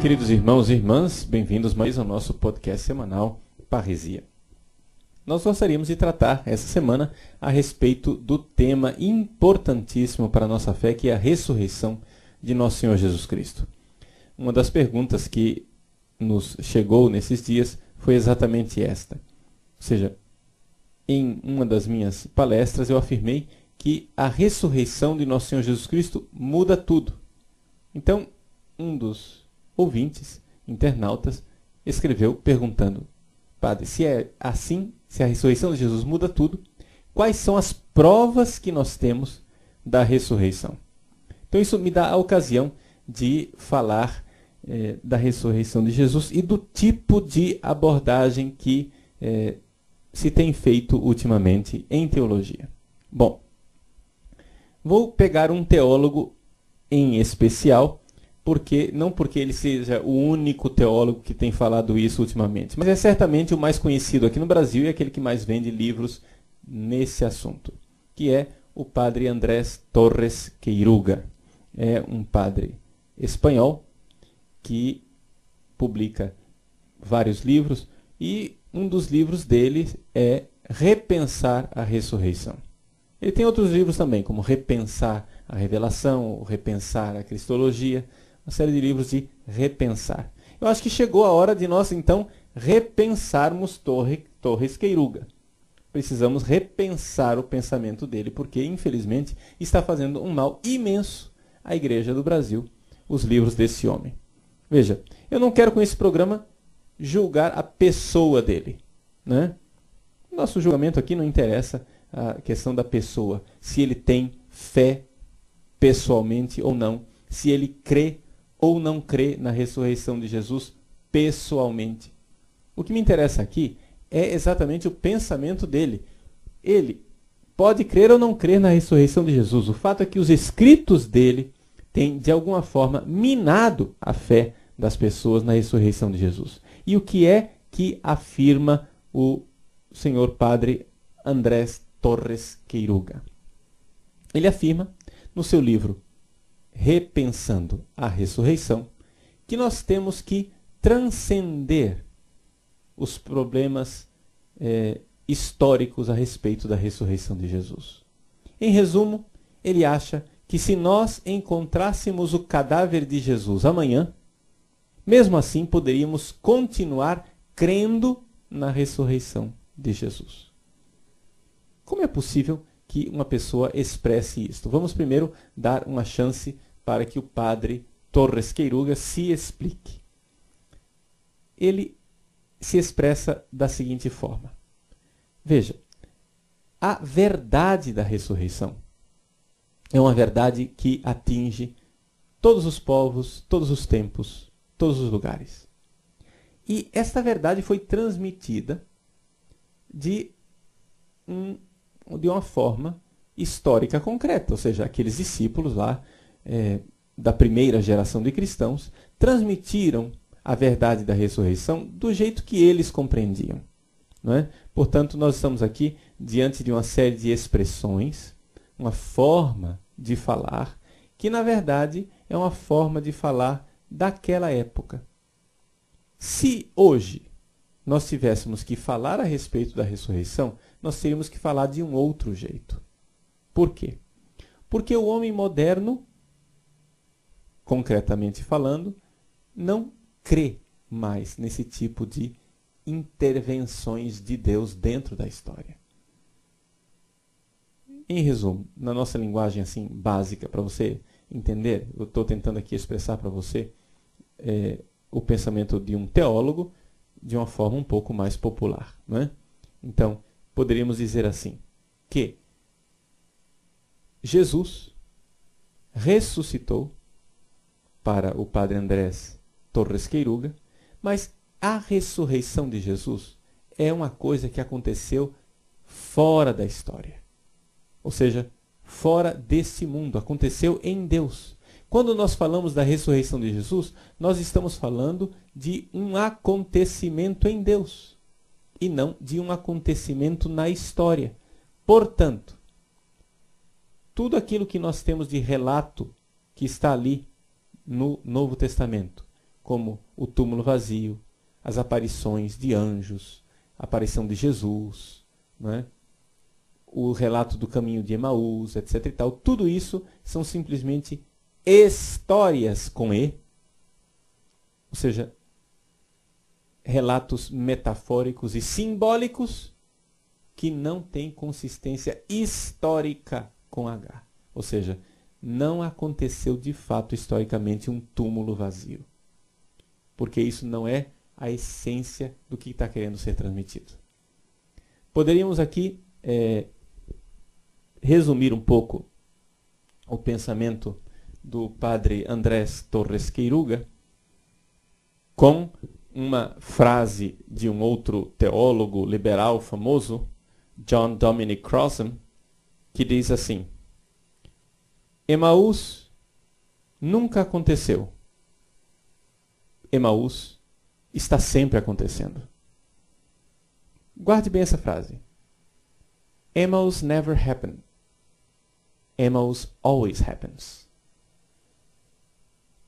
queridos irmãos e irmãs, bem-vindos mais ao nosso podcast semanal Parresia. Nós gostaríamos de tratar essa semana a respeito do tema importantíssimo para a nossa fé, que é a ressurreição de nosso Senhor Jesus Cristo. Uma das perguntas que nos chegou nesses dias foi exatamente esta. Ou seja, em uma das minhas palestras eu afirmei que a ressurreição de nosso Senhor Jesus Cristo muda tudo. Então, um dos ouvintes, internautas, escreveu perguntando: Padre, se é assim, se a ressurreição de Jesus muda tudo, quais são as provas que nós temos da ressurreição? Então isso me dá a ocasião de falar da ressurreição de Jesus e do tipo de abordagem que se tem feito ultimamente em teologia. Bom, vou pegar um teólogo em especial, não porque ele seja o único teólogo que tem falado isso ultimamente, mas é certamente o mais conhecido aqui no Brasil e aquele que mais vende livros nesse assunto, que é o padre Andrés Torres Queiruga. É um padre espanhol que publica vários livros e um dos livros dele é Repensar a Ressurreição. Ele tem outros livros também, como Repensar a Revelação, Repensar a Cristologia, uma série de livros de repensar. Eu acho que chegou a hora de nós, então, repensarmos Torres Queiruga. Precisamos repensar o pensamento dele, porque, infelizmente, está fazendo um mal imenso à Igreja do Brasil, os livros desse homem. Veja, eu não quero com esse programa julgar a pessoa dele, né? Nosso julgamento aqui não interessa a questão da pessoa, se ele tem fé pessoalmente ou não, se ele crê ou não crê na ressurreição de Jesus pessoalmente. O que me interessa aqui é exatamente o pensamento dele. Ele pode crer ou não crer na ressurreição de Jesus. O fato é que os escritos dele têm, de alguma forma, minado a fé das pessoas na ressurreição de Jesus. E o que é que afirma o senhor padre Andrés Torres Queiruga? Ele afirma no seu livro Repensando a Ressurreição que nós temos que transcender os problemas históricos a respeito da ressurreição de Jesus. Em resumo, ele acha que se nós encontrássemos o cadáver de Jesus amanhã, mesmo assim poderíamos continuar crendo na ressurreição de Jesus. Como é possível que uma pessoa expresse isto? Vamos primeiro dar uma chance para que o padre Torres Queiruga se explique. Ele se expressa da seguinte forma. Veja, a verdade da ressurreição é uma verdade que atinge todos os povos, todos os tempos, todos os lugares. E esta verdade foi transmitida de uma forma histórica concreta, ou seja, aqueles discípulos lá da primeira geração de cristãos transmitiram a verdade da ressurreição do jeito que eles compreendiam, não é? Portanto, nós estamos aqui diante de uma série de expressões, uma forma de falar, que na verdade é uma forma de falar daquela época. Se hoje nós tivéssemos que falar a respeito da ressurreição, nós teríamos que falar de um outro jeito. Por quê? Porque o homem moderno, concretamente falando, não crê mais nesse tipo de intervenções de Deus dentro da história. Em resumo, na nossa linguagem assim básica, para você entender, eu estou tentando aqui expressar para você o pensamento de um teólogo de uma forma um pouco mais popular, não é? Então, poderíamos dizer assim, que Jesus ressuscitou para o padre Andrés Torres Queiruga, mas a ressurreição de Jesus é uma coisa que aconteceu fora da história. Ou seja, fora desse mundo, aconteceu em Deus. Quando nós falamos da ressurreição de Jesus, nós estamos falando de um acontecimento em Deus e não de um acontecimento na história. Portanto, tudo aquilo que nós temos de relato que está ali no Novo Testamento, como o túmulo vazio, as aparições de anjos, a aparição de Jesus, né? O relato do caminho de Emaús, etc. e tal. Tudo isso são simplesmente histórias com E, ou seja, relatos metafóricos e simbólicos que não têm consistência histórica com H. Ou seja, não aconteceu de fato historicamente um túmulo vazio. Porque isso não é a essência do que está querendo ser transmitido. Poderíamos aqui resumir um pouco o pensamento do padre Andrés Torres Queiruga com uma frase de um outro teólogo liberal famoso, John Dominic Crossan, que diz assim: Emaús nunca aconteceu. Emaús está sempre acontecendo. Guarde bem essa frase. Emmaus never happened. Emmaus always happens.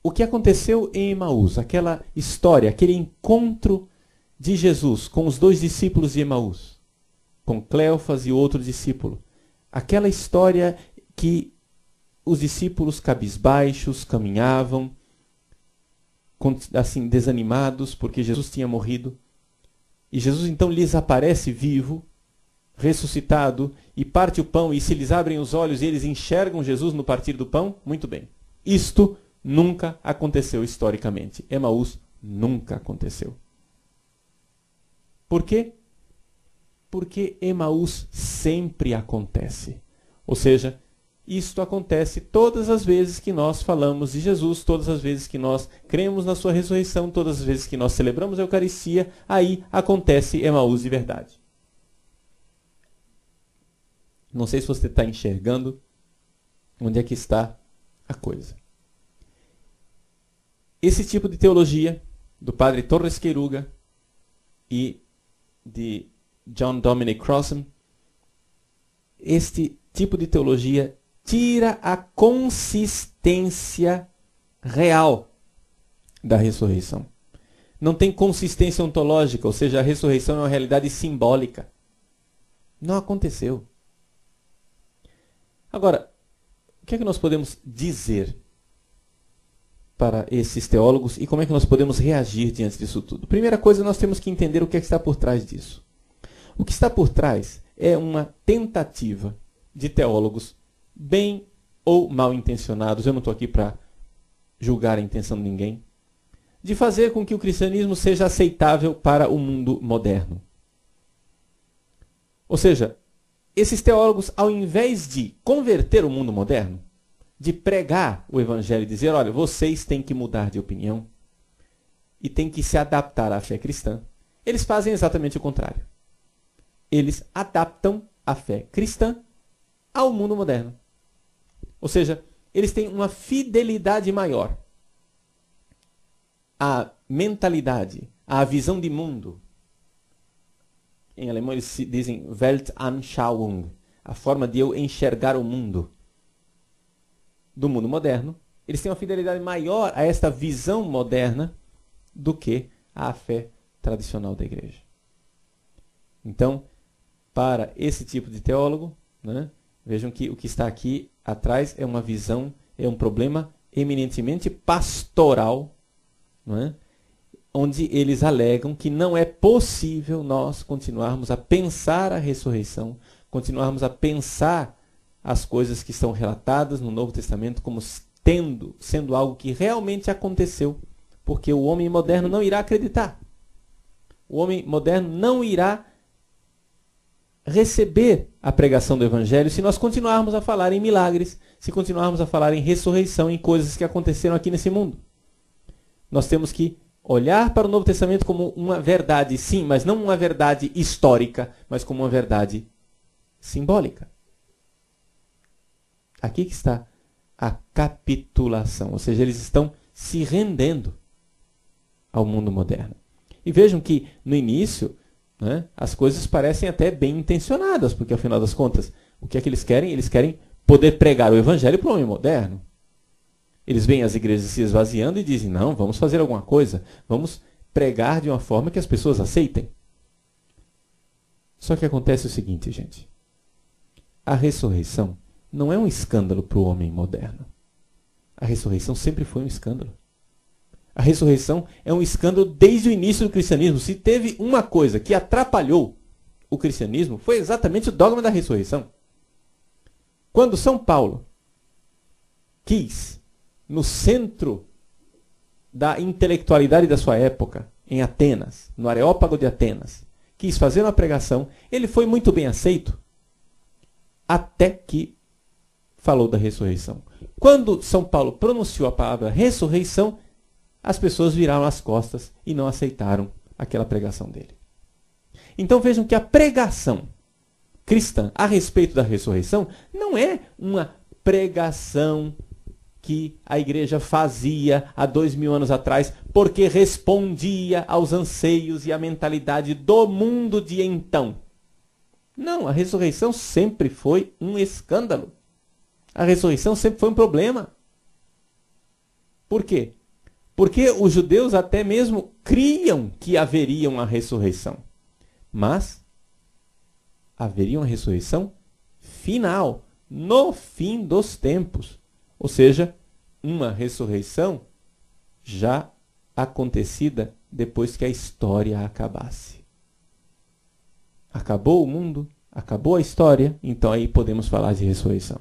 O que aconteceu em Emaús, aquela história, aquele encontro de Jesus com os dois discípulos de Emaús, com Cleofas e outro discípulo, aquela história que os discípulos cabisbaixos caminhavam, assim, desanimados, porque Jesus tinha morrido, e Jesus então lhes aparece vivo, ressuscitado, e parte o pão, e se lhes abrem os olhos e eles enxergam Jesus no partir do pão, muito bem. Isto nunca aconteceu historicamente. Emaús nunca aconteceu. Por quê? Porque Emaús sempre acontece. Ou seja, isto acontece todas as vezes que nós falamos de Jesus, todas as vezes que nós cremos na sua ressurreição, todas as vezes que nós celebramos a Eucaristia, aí acontece Emaús de verdade. Não sei se você está enxergando onde é que está a coisa. Esse tipo de teologia do padre Torres Queiruga e de John Dominic Crossan, este tipo de teologia tira a consistência real da ressurreição. Não tem consistência ontológica, ou seja, a ressurreição é uma realidade simbólica. Não aconteceu. Agora, o que é que nós podemos dizer para esses teólogos e como é que nós podemos reagir diante disso tudo? Primeira coisa, nós temos que entender o que é que está por trás disso. O que está por trás é uma tentativa de teólogos bem ou mal intencionados, eu não estou aqui para julgar a intenção de ninguém, de fazer com que o cristianismo seja aceitável para o mundo moderno. Ou seja, esses teólogos, ao invés de converter o mundo moderno, de pregar o evangelho e dizer, olha, vocês têm que mudar de opinião e têm que se adaptar à fé cristã, eles fazem exatamente o contrário. Eles adaptam a fé cristã ao mundo moderno. Ou seja, eles têm uma fidelidade maior à mentalidade, à visão de mundo. Em alemão eles dizem Weltanschauung, a forma de eu enxergar o mundo. Do mundo moderno, eles têm uma fidelidade maior a esta visão moderna do que à fé tradicional da igreja. Então, para esse tipo de teólogo, né, vejam que o que está aqui atrás é uma visão, é um problema eminentemente pastoral, não é? Onde eles alegam que não é possível nós continuarmos a pensar a ressurreição, continuarmos a pensar as coisas que estão relatadas no Novo Testamento como sendo algo que realmente aconteceu, porque o homem moderno não irá acreditar. O homem moderno não irá receber a pregação do Evangelho se nós continuarmos a falar em milagres, se continuarmos a falar em ressurreição, em coisas que aconteceram aqui nesse mundo. Nós temos que olhar para o Novo Testamento como uma verdade, sim, mas não uma verdade histórica, mas como uma verdade simbólica. Aqui que está a capitulação, ou seja, eles estão se rendendo ao mundo moderno. E vejam que no início, né, as coisas parecem até bem intencionadas, porque afinal das contas, o que é que eles querem? Eles querem poder pregar o Evangelho para o homem moderno. Eles veem as igrejas se esvaziando e dizem, não, vamos fazer alguma coisa, vamos pregar de uma forma que as pessoas aceitem. Só que acontece o seguinte, gente. A ressurreição não é um escândalo para o homem moderno. A ressurreição sempre foi um escândalo. A ressurreição é um escândalo desde o início do cristianismo. Se teve uma coisa que atrapalhou o cristianismo, foi exatamente o dogma da ressurreição. Quando São Paulo quis, no centro da intelectualidade da sua época, em Atenas, no Areópago de Atenas, quis fazer uma pregação, ele foi muito bem aceito, até que falou da ressurreição. Quando São Paulo pronunciou a palavra ressurreição, as pessoas viraram as costas e não aceitaram aquela pregação dele. Então vejam que a pregação cristã a respeito da ressurreição não é uma pregação que a igreja fazia há 2000 anos atrás porque respondia aos anseios e à mentalidade do mundo de então. Não, a ressurreição sempre foi um escândalo. A ressurreição sempre foi um problema. Por quê? Porque os judeus até mesmo criam que haveria uma ressurreição. Mas haveria uma ressurreição final, no fim dos tempos. Ou seja, uma ressurreição já acontecida depois que a história acabasse. Acabou o mundo, acabou a história, então aí podemos falar de ressurreição.